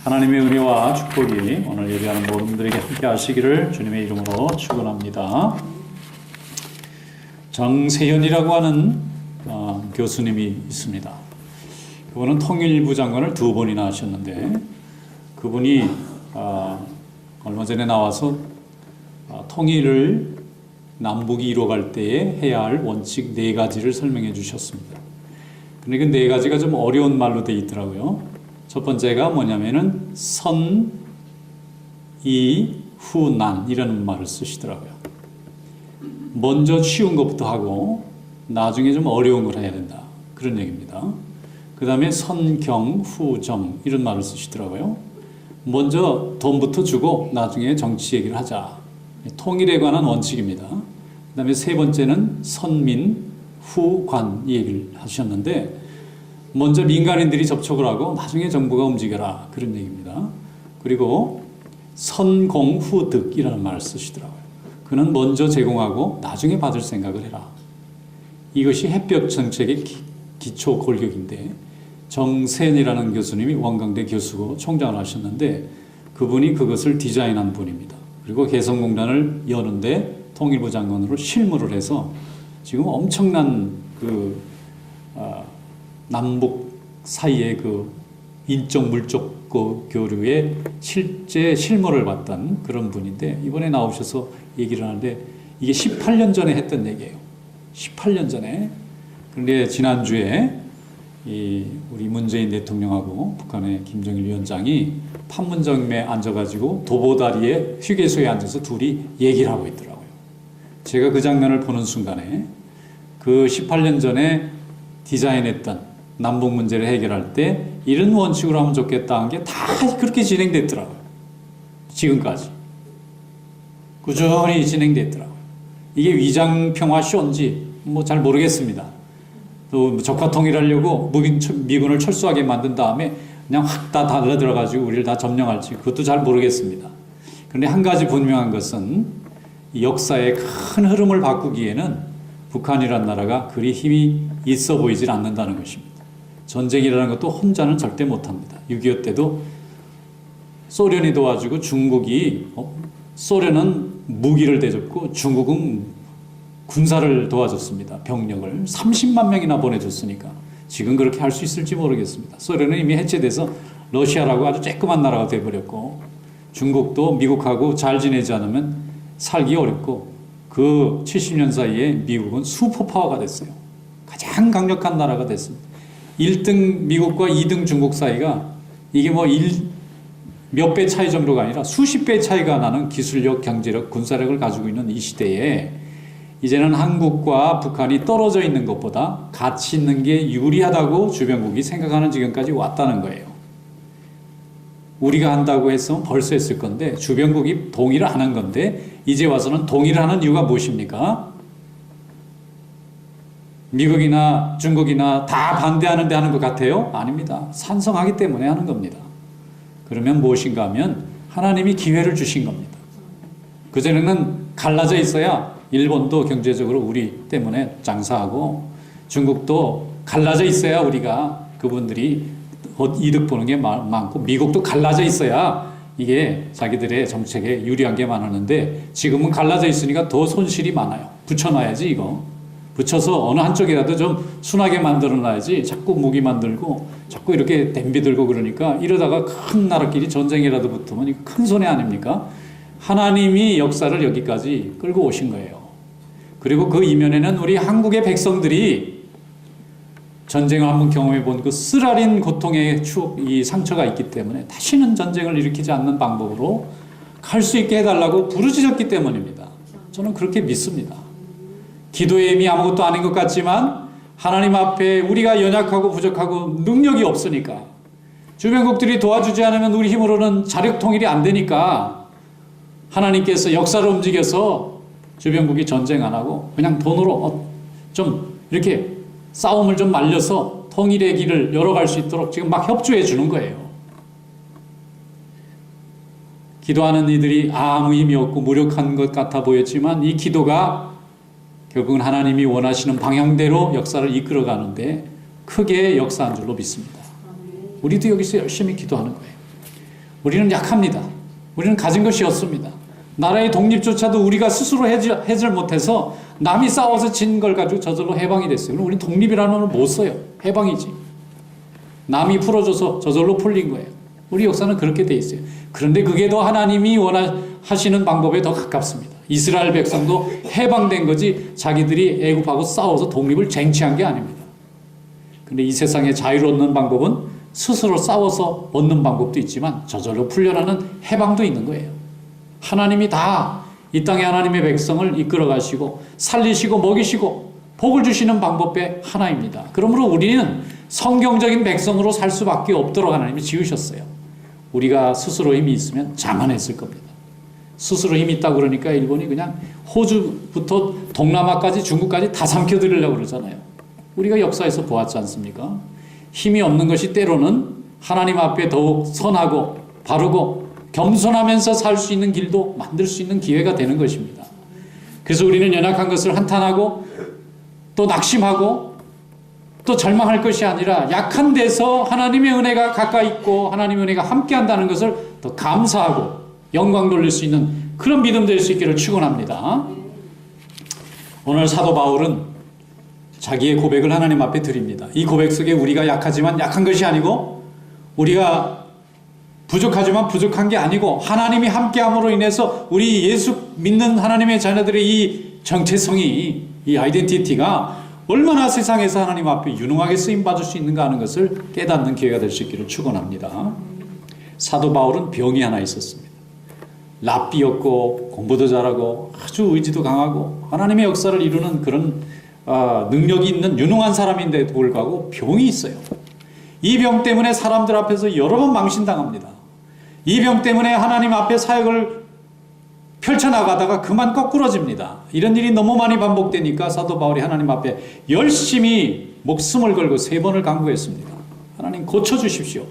하나님의 은혜와 축복이 오늘 예배하는 모든 분들에게 함께 하시기를 주님의 이름으로 축원합니다. 정세현이라고 하는 교수님이 있습니다. 그분은 통일부 장관을 2번이나 하셨는데 그분이 얼마 전에 나와서 통일을 남북이 이루어갈 때에 해야 할 원칙 4가지를 설명해 주셨습니다. 근데 그 4가지가 좀 어려운 말로 되어 있더라고요. 첫 번째가 뭐냐면은 선, 이, 후, 난 이라는 말을 쓰시더라고요. 먼저 쉬운 것부터 하고 나중에 좀 어려운 걸 해야 된다. 그런 얘기입니다. 그 다음에 선, 경, 후, 정 이런 말을 쓰시더라고요. 먼저 돈부터 주고 나중에 정치 얘기를 하자. 통일에 관한 원칙입니다. 그 다음에 세 번째는 선민, 후, 관 이 얘기를 하셨는데 먼저 민간인들이 접촉을 하고 나중에 정부가 움직여라. 그런 얘기입니다. 그리고 선공 후득이라는 말을 쓰시더라고요. 그는 먼저 제공하고 나중에 받을 생각을 해라. 이것이 햇볕 정책의 기초 골격인데 정센이라는 교수님이 원광대 교수고 총장을 하셨는데 그분이 그것을 디자인한 분입니다. 그리고 개성공단을 여는데 통일부 장관으로 실무를 해서 지금 엄청난 남북 사이의 인적 물적 교류에 실제 실무를 봤던 그런 분인데 이번에 나오셔서 얘기를 하는데 이게 18년 전에 했던 얘기예요. 18년 전에. 그런데 지난주에 우리 문재인 대통령하고 북한의 김정일 위원장이 판문점에 앉아가지고 도보다리에 휴게소에 앉아서 둘이 얘기를 하고 있더라고요. 제가 그 장면을 보는 순간에 그 18년 전에 디자인했던 남북 문제를 해결할 때 이런 원칙으로 하면 좋겠다 한 게 다 그렇게 진행됐더라고요. 지금까지. 꾸준히 진행됐더라고요. 이게 위장평화 쇼인지 잘 모르겠습니다. 또 적화 통일하려고 미군을 철수하게 만든 다음에 그냥 확 다 달라들어가지고 우리를 다 점령할지 그것도 잘 모르겠습니다. 그런데 한 가지 분명한 것은 역사의 큰 흐름을 바꾸기에는 북한이라는 나라가 그리 힘이 있어 보이질 않는다는 것입니다. 전쟁이라는 것도 혼자는 절대 못합니다. 6.25 때도 소련이 도와주고 소련은 무기를 대줬고 중국은 군사를 도와줬습니다. 병력을 30만 명이나 보내줬으니까 지금 그렇게 할 수 있을지 모르겠습니다. 소련은 이미 해체돼서 러시아라고 아주 쬐끄만 나라가 돼버렸고 중국도 미국하고 잘 지내지 않으면 살기 어렵고 그 70년 사이에 미국은 슈퍼파워가 됐어요. 가장 강력한 나라가 됐습니다. 1등 미국과 2등 중국 사이가 이게 몇 배 차이 정도가 아니라 수십 배 차이가 나는 기술력, 경제력, 군사력을 가지고 있는 이 시대에 이제는 한국과 북한이 떨어져 있는 것보다 같이 있는 게 유리하다고 주변국이 생각하는 지경까지 왔다는 거예요. 우리가 한다고 했으면 벌써 했을 건데 주변국이 동의를 안 한 건데 이제 와서는 동의를 하는 이유가 무엇입니까? 미국이나 중국이나 다 반대하는데 하는 것 같아요? 아닙니다. 찬성하기 때문에 하는 겁니다. 그러면 무엇인가 하면 하나님이 기회를 주신 겁니다. 그전에는 갈라져 있어야 일본도 경제적으로 우리 때문에 장사하고 중국도 갈라져 있어야 우리가 그분들이 이득 보는 게 많고 미국도 갈라져 있어야 이게 자기들의 정책에 유리한 게 많았는데 지금은 갈라져 있으니까 더 손실이 많아요. 붙여놔야지 이거. 붙여서 어느 한쪽이라도 좀 순하게 만들어놔야지 자꾸 무기 만들고 자꾸 이렇게 댐비 들고 그러니까 이러다가 큰 나라끼리 전쟁이라도 붙으면 이거 큰 손해 아닙니까? 하나님이 역사를 여기까지 끌고 오신 거예요. 그리고 그 이면에는 우리 한국의 백성들이 전쟁을 한번 경험해 본 그 쓰라린 고통의 추억, 이 상처가 있기 때문에 다시는 전쟁을 일으키지 않는 방법으로 갈 수 있게 해달라고 부르짖었기 때문입니다. 저는 그렇게 믿습니다. 기도의 힘이 아무것도 아닌 것 같지만 하나님 앞에 우리가 연약하고 부족하고 능력이 없으니까 주변국들이 도와주지 않으면 우리 힘으로는 자력 통일이 안 되니까 하나님께서 역사를 움직여서 주변국이 전쟁 안 하고 그냥 돈으로 좀 이렇게 싸움을 좀 말려서 통일의 길을 열어갈 수 있도록 지금 막 협조해 주는 거예요. 기도하는 이들이 아무 힘이 없고 무력한 것 같아 보였지만 이 기도가 결국은 하나님이 원하시는 방향대로 역사를 이끌어가는데 크게 역사한 줄로 믿습니다. 우리도 여기서 열심히 기도하는 거예요. 우리는 약합니다. 우리는 가진 것이 없습니다. 나라의 독립조차도 우리가 스스로 해결 못해서 남이 싸워서 진 걸 가지고 저절로 해방이 됐어요. 그럼 우리는 독립이라는 걸 못 써요. 해방이지. 남이 풀어줘서 저절로 풀린 거예요. 우리 역사는 그렇게 돼 있어요. 그런데 그게 더 하나님이 원하시는 방법에 더 가깝습니다. 이스라엘 백성도 해방된 거지 자기들이 애굽하고 싸워서 독립을 쟁취한 게 아닙니다. 그런데 이 세상에 자유를 얻는 방법은 스스로 싸워서 얻는 방법도 있지만 저절로 풀려나는 해방도 있는 거예요. 하나님이 다 이 땅에 하나님의 백성을 이끌어 가시고 살리시고 먹이시고 복을 주시는 방법의 하나입니다. 그러므로 우리는 성경적인 백성으로 살 수밖에 없도록 하나님이 지으셨어요. 우리가 스스로 힘이 있으면 자만했을 겁니다. 스스로 힘이 있다고 그러니까 일본이 그냥 호주부터 동남아까지 중국까지 다 삼켜드리려고 그러잖아요. 우리가 역사에서 보았지 않습니까? 힘이 없는 것이 때로는 하나님 앞에 더욱 선하고 바르고 겸손하면서 살 수 있는 길도 만들 수 있는 기회가 되는 것입니다. 그래서 우리는 연약한 것을 한탄하고 또 낙심하고 또 절망할 것이 아니라 약한 데서 하나님의 은혜가 가까이 있고 하나님의 은혜가 함께 한다는 것을 더 감사하고 영광 돌릴 수 있는 그런 믿음 될 수 있기를 축원합니다. 오늘 사도 바울은 자기의 고백을 하나님 앞에 드립니다. 이 고백 속에 우리가 약하지만 약한 것이 아니고 우리가 부족하지만 부족한 게 아니고 하나님이 함께함으로 인해서 우리 예수 믿는 하나님의 자녀들의 이 정체성이 이 아이덴티티가 얼마나 세상에서 하나님 앞에 유능하게 쓰임받을 수 있는가 하는 것을 깨닫는 기회가 될 수 있기를 축원합니다. 사도 바울은 병이 하나 있었습니다. 랍비였고 공부도 잘하고 아주 의지도 강하고 하나님의 역사를 이루는 그런 능력이 있는 유능한 사람인데도 불구하고 병이 있어요. 이 병 때문에 사람들 앞에서 여러 번 망신당합니다. 이 병 때문에 하나님 앞에 사역을 펼쳐나가다가 그만 거꾸러집니다. 이런 일이 너무 많이 반복되니까 사도 바울이 하나님 앞에 열심히 목숨을 걸고 3번을 간구했습니다. 하나님 고쳐주십시오.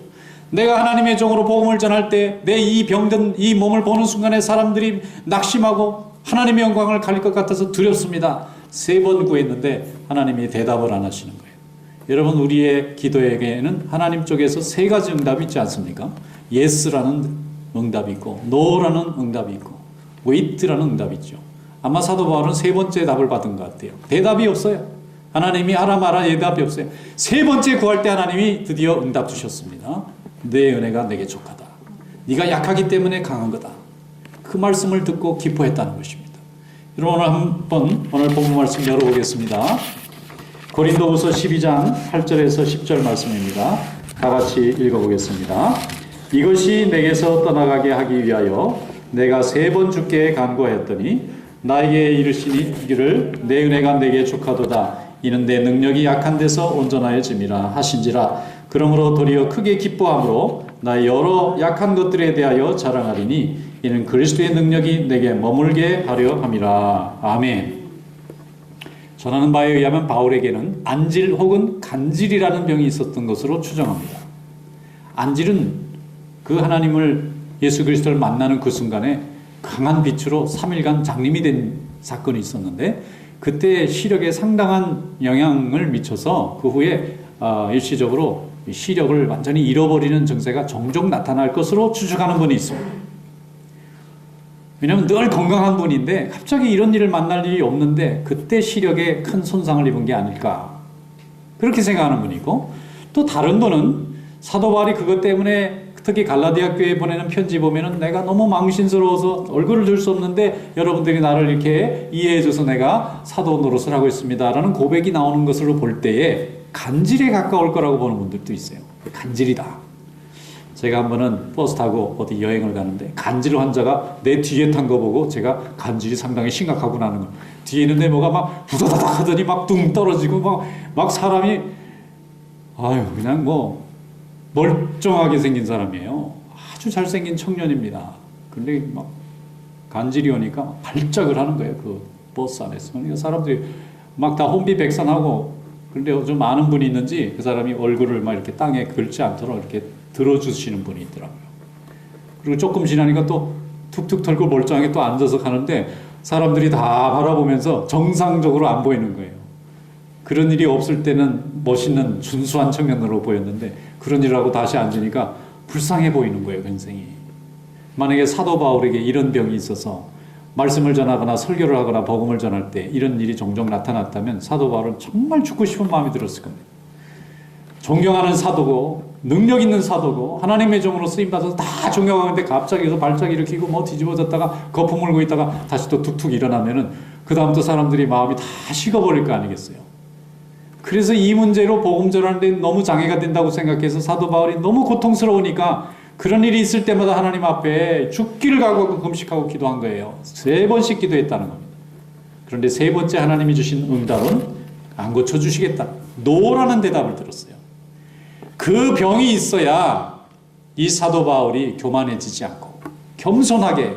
내가 하나님의 종으로 복음을 전할 때 내 이 병든 이 몸을 보는 순간에 사람들이 낙심하고 하나님의 영광을 가릴 것 같아서 두렵습니다. 3번 구했는데 하나님이 대답을 안 하시는 거예요. 여러분 우리의 기도에게는 하나님 쪽에서 3가지 응답이 있지 않습니까? Yes라는 응답이 있고 No라는 응답이 있고 Wait라는 응답이 있죠. 아마 사도 바울은 3번째 답을 받은 것 같아요. 대답이 없어요. 하나님이 하라 마라 대답이 없어요. 3번째 구할 때 하나님이 드디어 응답 주셨습니다. 내 은혜가 내게 족하다. 네가 약하기 때문에 강한 거다. 그 말씀을 듣고 기뻐했다는 것입니다. 여러분 오늘 본문 말씀 열어보겠습니다. 고린도후서 12장 8절에서 10절 말씀입니다. 다 같이 읽어보겠습니다. 이것이 내게서 떠나가게 하기 위하여 내가 3번 주께 간구하였더니 나에게 이르시기를 내 은혜가 내게 족하도다. 이는 내 능력이 약한 데서 온전하여짐이라 하신지라. 그러므로 도리어 크게 기뻐함으로 나의 여러 약한 것들에 대하여 자랑하리니 이는 그리스도의 능력이 내게 머물게 하려 함이라. 아멘. 전하는 바에 의하면 바울에게는 안질 혹은 간질이라는 병이 있었던 것으로 추정합니다. 안질은 그 하나님을 예수 그리스도를 만나는 그 순간에 강한 빛으로 3일간 장님이 된 사건이 있었는데 그때 시력에 상당한 영향을 미쳐서 그 후에 일시적으로 시력을 완전히 잃어버리는 증세가 종종 나타날 것으로 추측하는 분이 있습니다. 왜냐하면 늘 건강한 분인데 갑자기 이런 일을 만날 일이 없는데 그때 시력에 큰 손상을 입은 게 아닐까 그렇게 생각하는 분이고 또 다른 분은 사도 바울이 그것 때문에 특히 갈라디아 교회에 보내는 편지 보면은 내가 너무 망신스러워서 얼굴을 들 수 없는데 여러분들이 나를 이렇게 이해해줘서 내가 사도 노릇을 하고 있습니다 라는 고백이 나오는 것으로 볼 때에 간질에 가까울 거라고 보는 분들도 있어요. 간질이다. 제가 한 번은 버스 타고 어디 여행을 가는데 간질 환자가 내 뒤에 탄 거 보고 제가 간질이 상당히 심각하구나 하는 거. 뒤에 있는데 뭐가 막 부다다닥 하더니 막 둥 떨어지고 막 사람이 그냥 뭐 멀쩡하게 생긴 사람이에요. 아주 잘생긴 청년입니다. 근데 막 간질이 오니까 발작을 하는 거예요. 그 버스 안에서. 그러니까 사람들이 막 다 혼비백산하고 그런데 좀 아는 분이 있는지 그 사람이 얼굴을 막 이렇게 땅에 긁지 않도록 이렇게 들어주시는 분이 있더라고요. 그리고 조금 지나니까 또 툭툭 털고 멀쩡하게 또 앉아서 가는데 사람들이 다 바라보면서 정상적으로 안 보이는 거예요. 그런 일이 없을 때는 멋있는 준수한 청년으로 보였는데 그런 일을 하고 다시 앉으니까 불쌍해 보이는 거예요, 굉장히. 만약에 사도 바울에게 이런 병이 있어서 말씀을 전하거나 설교를 하거나 복음을 전할 때 이런 일이 종종 나타났다면 사도 바울은 정말 죽고 싶은 마음이 들었을 겁니다. 존경하는 사도고 능력 있는 사도고 하나님의 종으로 쓰임받아서 다 존경하는데 갑자기 여기서 발작 일으키고 뭐 뒤집어졌다가 거품 물고 있다가 다시 또 툭툭 일어나면은 그 다음부터 사람들이 마음이 다 식어버릴 거 아니겠어요. 그래서 이 문제로 복음 전하는데 너무 장애가 된다고 생각해서 사도 바울이 너무 고통스러우니까 그런 일이 있을 때마다 하나님 앞에 죽기를 각오하고 금식하고 기도한 거예요. 3번씩 기도했다는 겁니다. 그런데 3번째 하나님이 주신 응답은 안 고쳐주시겠다. 노라는 대답을 들었어요. 그 병이 있어야 이 사도 바울이 교만해지지 않고 겸손하게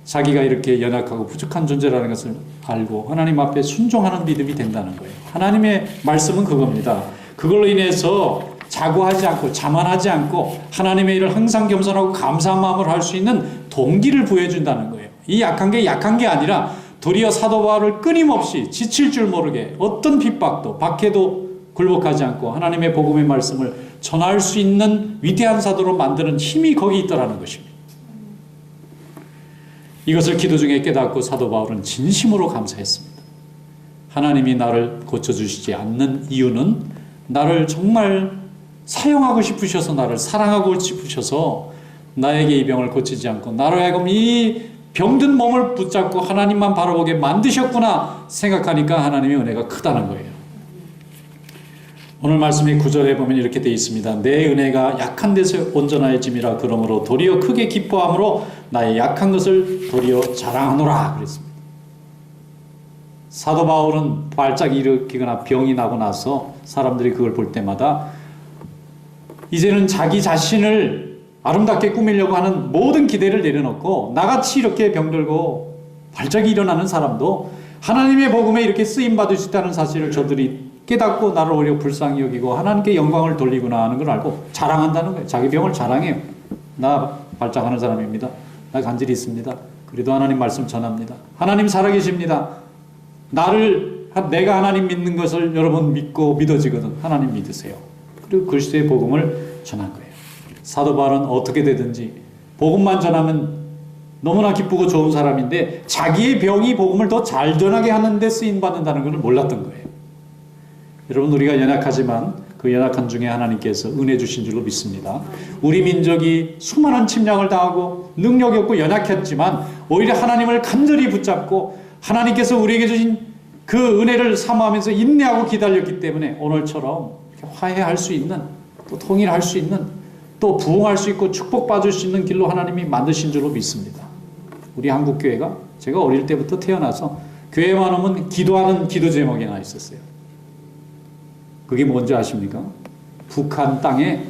자기가 이렇게 연약하고 부족한 존재라는 것을 알고 하나님 앞에 순종하는 믿음이 된다는 거예요. 하나님의 말씀은 그겁니다. 그걸로 인해서 자고하지 않고 자만하지 않고 하나님의 일을 항상 겸손하고 감사한 마음으로 할 수 있는 동기를 부여준다는 거예요. 이 약한 게 아니라 도리어 사도 바울을 끊임없이 지칠 줄 모르게 어떤 핍박도 박해도 굴복하지 않고 하나님의 복음의 말씀을 전할 수 있는 위대한 사도로 만드는 힘이 거기 있더라는 것입니다. 이것을 기도 중에 깨닫고 사도 바울은 진심으로 감사했습니다. 하나님이 나를 고쳐주시지 않는 이유는 나를 정말 사용하고 싶으셔서 나를 사랑하고 싶으셔서 나에게 이 병을 고치지 않고 나로 하여금 이 병든 몸을 붙잡고 하나님만 바라보게 만드셨구나 생각하니까 하나님의 은혜가 크다는 거예요. 오늘 말씀의 9절에 보면 이렇게 되어 있습니다. 내 은혜가 약한 데서 온전하여짐이라. 그러므로 도리어 크게 기뻐함으로 나의 약한 것을 도리어 자랑하노라 그랬습니다. 사도 바울은 발작이 일으키거나 병이 나고 나서 사람들이 그걸 볼 때마다 이제는 자기 자신을 아름답게 꾸미려고 하는 모든 기대를 내려놓고 나같이 이렇게 병들고 발작이 일어나는 사람도 하나님의 복음에 이렇게 쓰임받을 수 있다는 사실을 저들이 깨닫고 나를 오히려 불쌍히 여기고 하나님께 영광을 돌리구나 하는 걸 알고 자랑한다는 거예요. 자기 병을 자랑해요. 나 발작하는 사람입니다. 나 간질이 있습니다. 그래도 하나님 말씀 전합니다. 하나님 살아계십니다. 내가 하나님 믿는 것을 여러분 믿고 믿어지거든. 하나님 믿으세요. 그리고 그리스도의 복음을 전한 거예요. 사도 바울은 어떻게 되든지 복음만 전하면 너무나 기쁘고 좋은 사람인데 자기의 병이 복음을 더 잘 전하게 하는데 쓰임받는다는 것을 몰랐던 거예요. 여러분, 우리가 연약하지만 그 연약한 중에 하나님께서 은혜 주신 줄로 믿습니다. 우리 민족이 수많은 침략을 당하고 능력이 없고 연약했지만 오히려 하나님을 간절히 붙잡고 하나님께서 우리에게 주신 그 은혜를 사모하면서 인내하고 기다렸기 때문에 오늘처럼 화해할 수 있는, 또 통일할 수 있는, 또 부흥할 수 있고 축복받을 수 있는 길로 하나님이 만드신 줄로 믿습니다. 우리 한국교회가 제가 어릴 때부터 태어나서 교회만 오면 기도하는 기도 제목이 하나 있었어요. 그게 뭔지 아십니까? 북한 땅에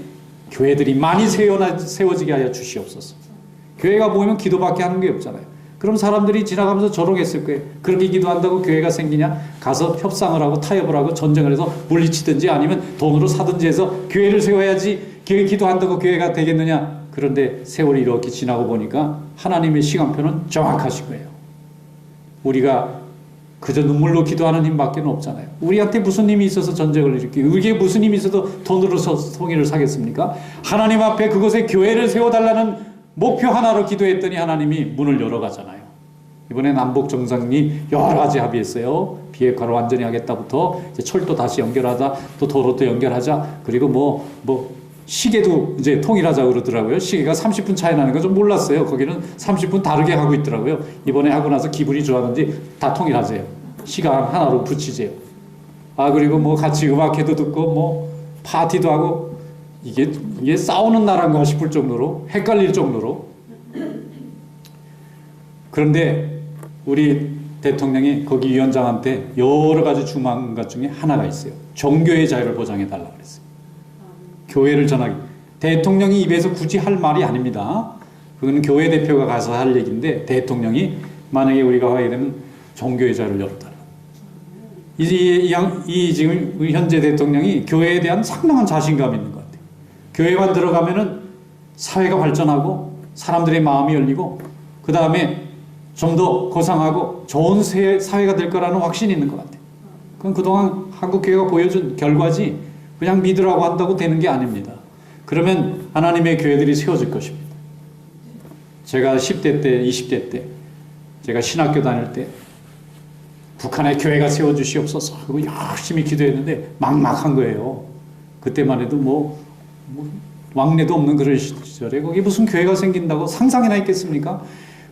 교회들이 많이 세워지게 하여 주시옵소서. 교회가 보이면 기도밖에 하는 게 없잖아요. 그럼 사람들이 지나가면서 조롱했을 거예요. 그렇게 기도한다고 교회가 생기냐? 가서 협상을 하고 타협을 하고 전쟁을 해서 물리치든지 아니면 돈으로 사든지 해서 교회를 세워야지 기도한다고 교회가 되겠느냐? 그런데 세월이 이렇게 지나고 보니까 하나님의 시간표는 정확하신 거예요. 우리가 그저 눈물로 기도하는 힘밖에 없잖아요. 우리한테 무슨 힘이 있어서 전쟁을 일으키고 우리에게 무슨 힘이 있어도 돈으로 통일을 사겠습니까? 하나님 앞에 그곳에 교회를 세워달라는 목표 하나로 기도했더니 하나님이 문을 열어가잖아요. 이번에 남북 정상이 여러 가지 합의했어요. 비핵화를 완전히 하겠다부터 이제 철도 다시 연결하자, 또 도로도 연결하자, 그리고 시계도 이제 통일하자고 그러더라고요. 시계가 30분 차이 나는 거 좀 몰랐어요. 거기는 30분 다르게 하고 있더라고요. 이번에 하고 나서 기분이 좋았는지 다 통일하세요. 시간 하나로 붙이세요. 그리고 같이 음악회도 듣고 파티도 하고 이게 싸우는 나라인가 싶을 정도로 헷갈릴 정도로. 그런데 우리 대통령이 거기 위원장한테 여러 가지 중요한 것 중에 하나가 있어요. 종교의 자유를 보장해 달라고 그랬어요. 교회를 전하기. 대통령이 입에서 굳이 할 말이 아닙니다. 그건 교회 대표가 가서 할 얘기인데 대통령이 만약에 우리가 하게 되면 종교의 자유를 열어달라. 이 지금 현재 대통령이 교회에 대한 상당한 자신감이 있는 것 같아요. 교회만 들어가면은 사회가 발전하고 사람들의 마음이 열리고 그 다음에 좀 더 고상하고 좋은 사회가 될 거라는 확신이 있는 것 같아요. 그건 그동안 한국교회가 보여준 결과지 그냥 믿으라고 한다고 되는 게 아닙니다. 그러면 하나님의 교회들이 세워질 것입니다. 제가 10대 때, 20대 때, 제가 신학교 다닐 때 북한에 교회가 세워주시옵소서 하고 열심히 기도했는데 막막한 거예요. 그때만 해도 뭐 왕래도 없는 그런 시절에 거기 무슨 교회가 생긴다고 상상이나 있겠습니까?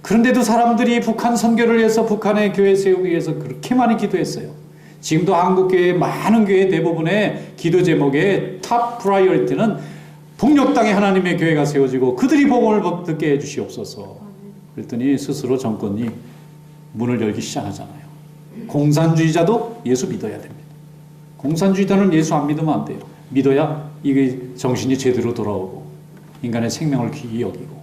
그런데도 사람들이 북한 선교를 위해서 북한의 교회 세우기 위해서 그렇게 많이 기도했어요. 지금도 한국교회 많은 교회 대부분의 기도 제목의 탑 프라이어리티는 북녘 땅에 하나님의 교회가 세워지고 그들이 복음을 듣게 해주시옵소서. 그랬더니 스스로 정권이 문을 열기 시작하잖아요. 공산주의자도 예수 믿어야 됩니다. 공산주의자는 예수 안 믿으면 안 돼요. 믿어야 이게 정신이 제대로 돌아오고 인간의 생명을 귀히 여기고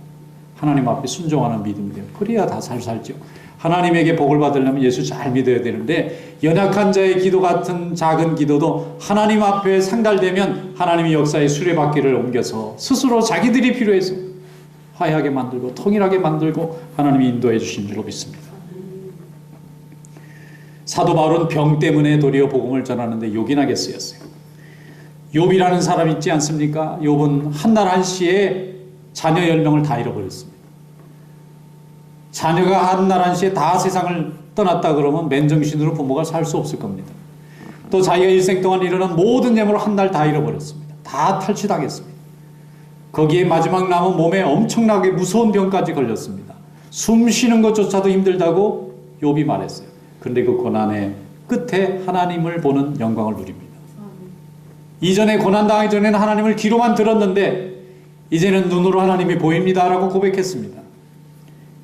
하나님 앞에 순종하는 믿음이 돼요. 그래야 다 잘 살죠. 하나님에게 복을 받으려면 예수 잘 믿어야 되는데 연약한 자의 기도 같은 작은 기도도 하나님 앞에 상달되면 하나님이 역사의 수레바퀴를 옮겨서 스스로 자기들이 필요해서 화해하게 만들고 통일하게 만들고 하나님이 인도해 주신 줄로 믿습니다. 사도 바울은 병 때문에 도리어 복음을 전하는데 요긴하게 쓰였어요. 욥이라는 사람 있지 않습니까? 욥은 한 날 한시에 자녀 10명을 다 잃어버렸습니다. 자녀가 한 날 한시에 다 세상을 떠났다 그러면 맨정신으로 부모가 살 수 없을 겁니다. 또 자기가 일생 동안 이루는 모든 재물을 한 날 다 잃어버렸습니다. 다 탈취당했습니다. 거기에 마지막 남은 몸에 엄청나게 무서운 병까지 걸렸습니다. 숨 쉬는 것조차도 힘들다고 욥이 말했어요. 그런데 그 고난의 끝에 하나님을 보는 영광을 누립니다. 이전에 고난당하기 전에는 하나님을 귀로만 들었는데 이제는 눈으로 하나님이 보입니다라고 고백했습니다.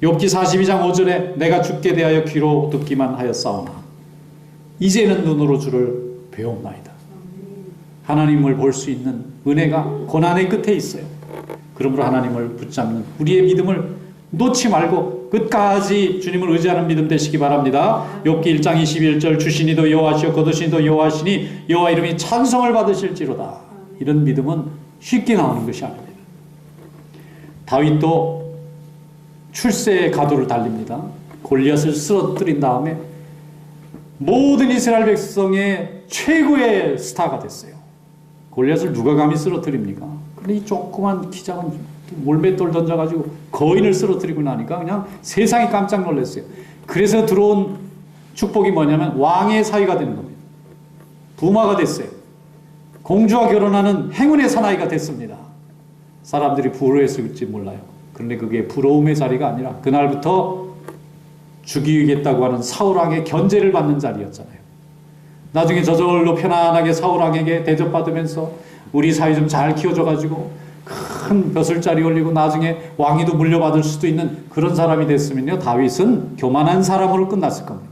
욥기 42장 5절에 내가 주께 대하여 귀로 듣기만 하였사오나 이제는 눈으로 주를 배웠나이다. 하나님을 볼 수 있는 은혜가 고난의 끝에 있어요. 그러므로 하나님을 붙잡는 우리의 믿음을 놓지 말고 끝까지 주님을 의지하는 믿음 되시기 바랍니다. 욥기 1장 21절 주시니도 여호와시요 거두시니도 여호와시니 여호와 이름이 찬송을 받으실지로다. 이런 믿음은 쉽게 나오는 것이 아닙니다. 다윗도 출세의 가도를 달립니다. 골리앗을 쓰러뜨린 다음에 모든 이스라엘 백성의 최고의 스타가 됐어요. 골리앗을 누가 감히 쓰러뜨립니까? 근데 이 조그만 키 작은 몰맷돌 던져가지고 거인을 쓰러뜨리고 나니까 그냥 세상이 깜짝 놀랐어요. 그래서 들어온 축복이 뭐냐면 왕의 사위가 되는 겁니다. 부마가 됐어요. 공주와 결혼하는 행운의 사나이가 됐습니다. 사람들이 부러워했을지 몰라요. 그런데 그게 부러움의 자리가 아니라 그날부터 죽이겠다고 하는 사울왕의 견제를 받는 자리였잖아요. 나중에 저절로 편안하게 사울왕에게 대접받으면서 우리 사위 좀 잘 키워줘가지고 큰 벼슬자리 올리고 나중에 왕위도 물려받을 수도 있는 그런 사람이 됐으면요, 다윗은 교만한 사람으로 끝났을 겁니다.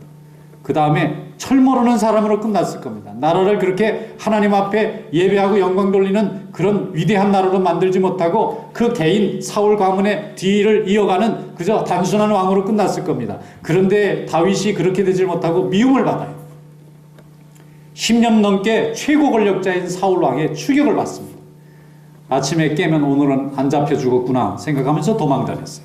그 다음에 철 모르는 사람으로 끝났을 겁니다. 나라를 그렇게 하나님 앞에 예배하고 영광 돌리는 그런 위대한 나라로 만들지 못하고 그 개인 사울 가문의 뒤를 이어가는 그저 단순한 왕으로 끝났을 겁니다. 그런데 다윗이 그렇게 되질 못하고 미움을 받아요. 10년 넘게 최고 권력자인 사울 왕의 추격을 받습니다. 아침에 깨면 오늘은 안 잡혀 죽었구나 생각하면서 도망다녔어요.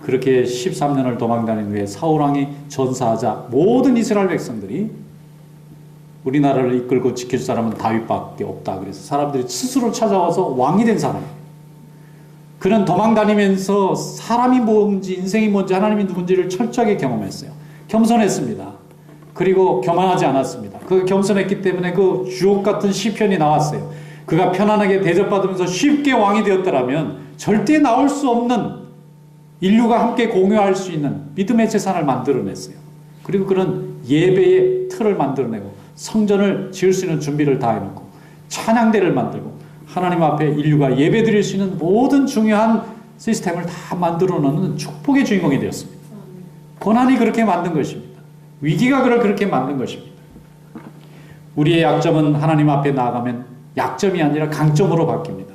그렇게 13년을 도망다닌 후에 사울왕이 전사하자 모든 이스라엘 백성들이 우리나라를 이끌고 지킬 사람은 다윗밖에 없다. 그래서 사람들이 스스로 찾아와서 왕이 된 사람이에요. 그는 도망다니면서 사람이 뭔지 인생이 뭔지 하나님이 누군지를 철저하게 경험했어요. 겸손했습니다. 그리고 교만하지 않았습니다. 그 겸손했기 때문에 그 주옥 같은 시편이 나왔어요. 그가 편안하게 대접받으면서 쉽게 왕이 되었더라면 절대 나올 수 없는 인류가 함께 공유할 수 있는 믿음의 재산을 만들어냈어요. 그리고 그런 예배의 틀을 만들어내고 성전을 지을 수 있는 준비를 다 해놓고 찬양대를 만들고 하나님 앞에 인류가 예배 드릴 수 있는 모든 중요한 시스템을 다 만들어 놓는 축복의 주인공이 되었습니다. 고난이 그렇게 만든 것입니다. 위기가 그를 그렇게 만든 것입니다. 우리의 약점은 하나님 앞에 나아가면 약점이 아니라 강점으로 바뀝니다.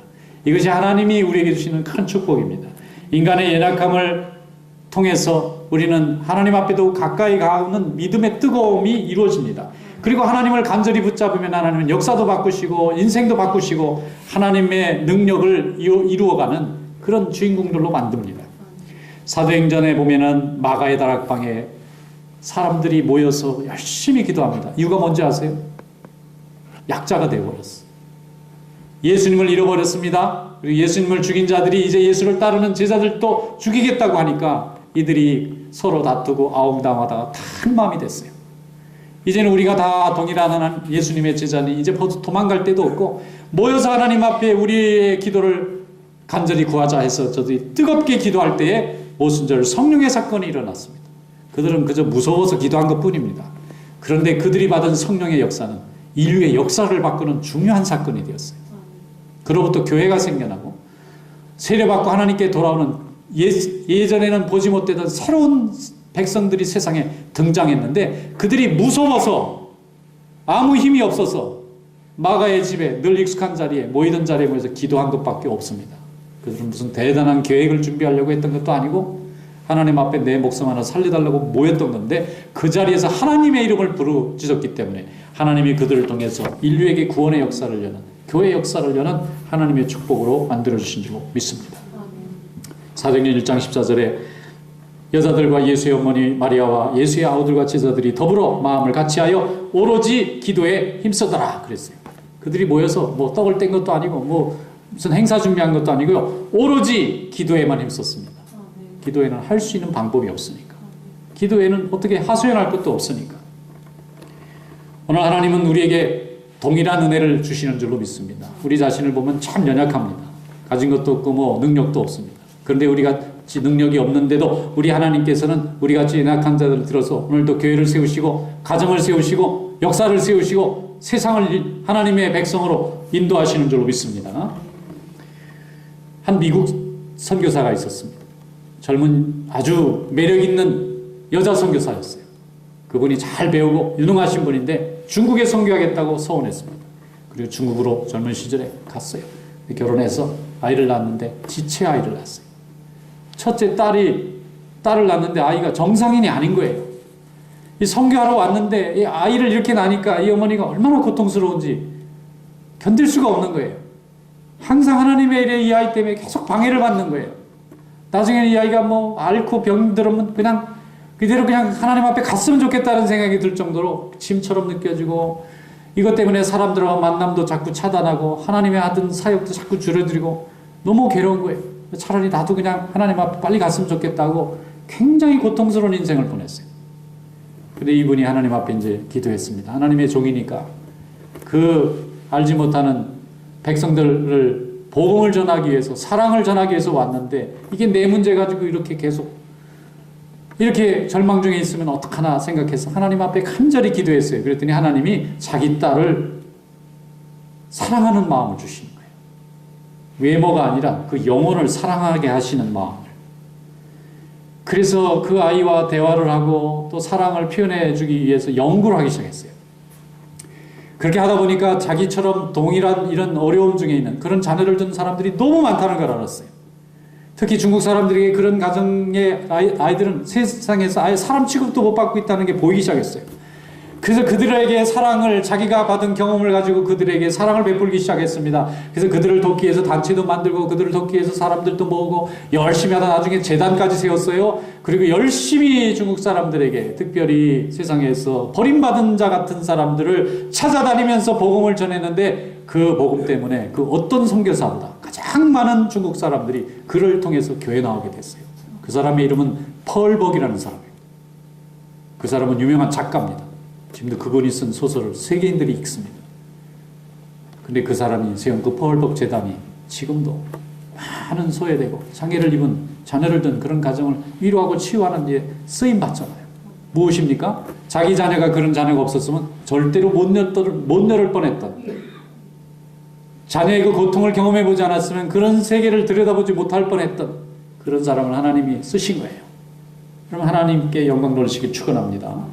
이것이 하나님이 우리에게 주시는 큰 축복입니다. 인간의 연약함을 통해서 우리는 하나님 앞에도 가까이 가는 믿음의 뜨거움이 이루어집니다. 그리고 하나님을 간절히 붙잡으면 하나님은 역사도 바꾸시고 인생도 바꾸시고 하나님의 능력을 이루어가는 그런 주인공들로 만듭니다. 사도행전에 보면은 마가의 다락방에 사람들이 모여서 열심히 기도합니다. 이유가 뭔지 아세요? 약자가 되어버렸어요. 예수님을 잃어버렸습니다. 그리고 예수님을 죽인 자들이 이제 예수를 따르는 제자들도 죽이겠다고 하니까 이들이 서로 다투고 아웅다웅하다가 한 마음이 됐어요. 이제는 우리가 다 동일한 예수님의 제자니 이제 도망갈 데도 없고 모여서 하나님 앞에 우리의 기도를 간절히 구하자 해서 저들이 뜨겁게 기도할 때에 오순절 성령의 사건이 일어났습니다. 그들은 그저 무서워서 기도한 것뿐입니다. 그런데 그들이 받은 성령의 역사는 인류의 역사를 바꾸는 중요한 사건이 되었어요. 그로부터 교회가 생겨나고 세례받고 하나님께 돌아오는 예전에는 보지 못했던 새로운 백성들이 세상에 등장했는데 그들이 무서워서 아무 힘이 없어서 마가의 집에 늘 익숙한 자리에 모이던 자리에 모여서 기도한 것밖에 없습니다. 그들은 무슨 대단한 계획을 준비하려고 했던 것도 아니고 하나님 앞에 내 목숨 하나 살려달라고 모였던 건데 그 자리에서 하나님의 이름을 부르짖었기 때문에 하나님이 그들을 통해서 인류에게 구원의 역사를 여는 교회의 역사를 여는 하나님의 축복으로 만들어주신 줄 믿습니다. 사도행전 1장 14절에 여자들과 예수의 어머니 마리아와 예수의 아우들과 제자들이 더불어 마음을 같이하여 오로지 기도에 힘쓰더라 그랬어요. 그들이 모여서 뭐 떡을 뗀 것도 아니고 뭐 무슨 행사 준비한 것도 아니고요. 오로지 기도에만 힘썼습니다. 기도에는 할 수 있는 방법이 없으니까. 기도에는 어떻게 하소연할 것도 없으니까. 오늘 하나님은 우리에게 동일한 은혜를 주시는 줄로 믿습니다. 우리 자신을 보면 참 연약합니다. 가진 것도 없고 뭐 능력도 없습니다. 그런데 우리가 능력이 없는데도 우리 하나님께서는 우리같이 연약한 자들을 들어서 오늘도 교회를 세우시고 가정을 세우시고 역사를 세우시고 세상을 하나님의 백성으로 인도하시는 줄로 믿습니다. 한 미국 선교사가 있었습니다. 젊은 아주 매력 있는 여자 선교사였어요. 그분이 잘 배우고 유능하신 분인데 중국에 선교하겠다고 서원했습니다. 그리고 중국으로 젊은 시절에 갔어요. 결혼해서 아이를 낳았는데 지체 아이를 낳았어요. 첫째 딸을 낳았는데 아이가 정상인이 아닌 거예요. 이 선교하러 왔는데 이 아이를 이렇게 낳으니까 이 어머니가 얼마나 고통스러운지 견딜 수가 없는 거예요. 항상 하나님의 일에 이 아이 때문에 계속 방해를 받는 거예요. 나중에는 이 아이가 뭐 앓고 병들으면 그냥 그대로 그냥 하나님 앞에 갔으면 좋겠다는 생각이 들 정도로 짐처럼 느껴지고 이것 때문에 사람들과 만남도 자꾸 차단하고 하나님의 하던 사역도 자꾸 줄어들이고 너무 괴로운 거예요. 차라리 나도 그냥 하나님 앞에 빨리 갔으면 좋겠다고 굉장히 고통스러운 인생을 보냈어요. 근데 이분이 하나님 앞에 이제 기도했습니다. 하나님의 종이니까 그 알지 못하는 백성들을 복음을 전하기 위해서 사랑을 전하기 위해서 왔는데 이게 내 문제 가지고 이렇게 계속 이렇게 절망 중에 있으면 어떡하나 생각해서 하나님 앞에 간절히 기도했어요. 그랬더니 하나님이 자기 딸을 사랑하는 마음을 주신 거예요. 외모가 아니라 그 영혼을 사랑하게 하시는 마음을. 그래서 그 아이와 대화를 하고 또 사랑을 표현해 주기 위해서 연구를 하기 시작했어요. 그렇게 하다 보니까 자기처럼 동일한 이런 어려움 중에 있는 그런 자녀를 둔 사람들이 너무 많다는 걸 알았어요. 특히 중국 사람들에게 그런 가정의 아이들은 세상에서 아예 사람 취급도 못 받고 있다는 게 보이기 시작했어요. 그래서 그들에게 사랑을 자기가 받은 경험을 가지고 그들에게 사랑을 베풀기 시작했습니다. 그래서 그들을 돕기 위해서 단체도 만들고 그들을 돕기 위해서 사람들도 모으고 열심히 하다 나중에 재단까지 세웠어요. 그리고 열심히 중국 사람들에게 특별히 세상에서 버림받은 자 같은 사람들을 찾아다니면서 복음을 전했는데 그 복음 때문에 그 어떤 선교사보다 가장 많은 중국 사람들이 그를 통해서 교회 나오게 됐어요. 그 사람의 이름은 펄벅이라는 사람이에요. 그 사람은 유명한 작가입니다. 지금도 그분이 쓴 소설을 세계인들이 읽습니다. 근데 그 사람이 세운 그 펄벅 재단이 지금도 많은 소외되고 장애를 입은 자녀를 둔 그런 가정을 위로하고 치유하는 데 쓰임 받잖아요. 무엇입니까? 자기 자녀가 그런 자녀가 없었으면 절대로 못 열을 뻔했던 자녀의 그 고통을 경험해보지 않았으면 그런 세계를 들여다보지 못할 뻔했던 그런 사람을 하나님이 쓰신 거예요. 그럼 하나님께 영광 돌리시길 축원합니다.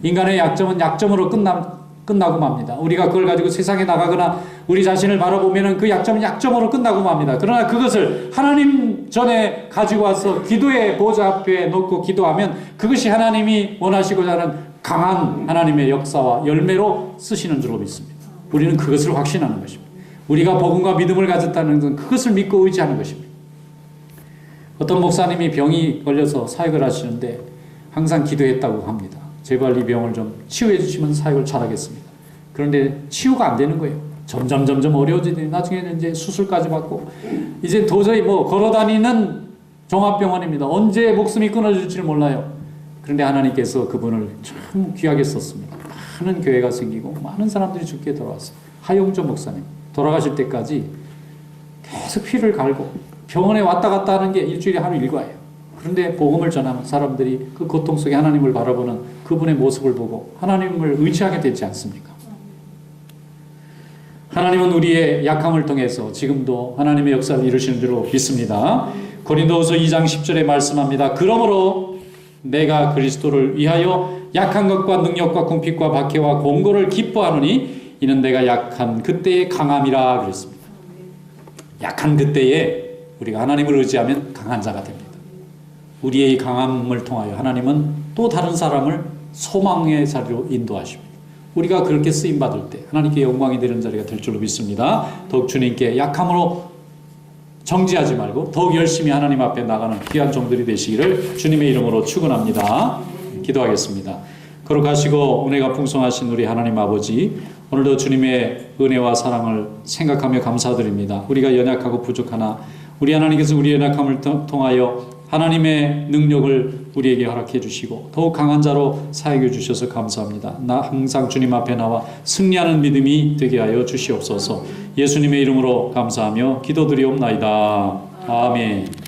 인간의 약점은 약점으로 끝나고 맙니다. 우리가 그걸 가지고 세상에 나가거나 우리 자신을 바라보면 그 약점은 약점으로 끝나고 맙니다. 그러나 그것을 하나님 전에 가지고 와서 기도의 보좌 앞에 놓고 기도하면 그것이 하나님이 원하시고자 하는 강한 하나님의 역사와 열매로 쓰시는 줄로 믿습니다. 우리는 그것을 확신하는 것입니다. 우리가 복음과 믿음을 가졌다는 것은 그것을 믿고 의지하는 것입니다. 어떤 목사님이 병이 걸려서 사역을 하시는데 항상 기도했다고 합니다. 제발 이 병을 좀 치유해 주시면 사역을 잘하겠습니다. 그런데 치유가 안 되는 거예요. 점점 어려워지더니 나중에는 이제 수술까지 받고 이제 도저히 뭐 걸어다니는 종합병원입니다. 언제 목숨이 끊어질지를 몰라요. 그런데 하나님께서 그분을 참 귀하게 썼습니다. 많은 교회가 생기고 많은 사람들이 죽게 돌아왔어요. 하용조 목사님 돌아가실 때까지 계속 피를 갈고 병원에 왔다 갔다 하는 게 일주일에 하루 일과예요. 그런데 복음을 전하면 사람들이 그 고통 속에 하나님을 바라보는 그분의 모습을 보고 하나님을 의지하게 되지 않습니까? 하나님은 우리의 약함을 통해서 지금도 하나님의 역사를 이루시는 줄로 믿습니다. 고린도후서 2장 10절에 말씀합니다. 그러므로 내가 그리스도를 위하여 약한 것과 능력과 궁핍과 박해와 공고를 기뻐하노니 이는 내가 약한 그때의 강함이라 그랬습니다. 약한 그때에 우리가 하나님을 의지하면 강한 자가 됩니다. 우리의 강함을 통하여 하나님은 또 다른 사람을 소망의 자리로 인도하십니다. 우리가 그렇게 쓰임받을 때 하나님께 영광이 되는 자리가 될 줄로 믿습니다. 더욱 주님께 약함으로 정지하지 말고 더욱 열심히 하나님 앞에 나가는 귀한 종들이 되시기를 주님의 이름으로 축원합니다. 기도하겠습니다. 거룩하시고 은혜가 풍성하신 우리 하나님 아버지, 오늘도 주님의 은혜와 사랑을 생각하며 감사드립니다. 우리가 연약하고 부족하나 우리 하나님께서 우리의 연약함을 통하여 하나님의 능력을 우리에게 허락해 주시고 더욱 강한 자로 사용해 주셔서 감사합니다. 나 항상 주님 앞에 나와 승리하는 믿음이 되게 하여 주시옵소서. 예수님의 이름으로 감사하며 기도드리옵나이다. 아멘.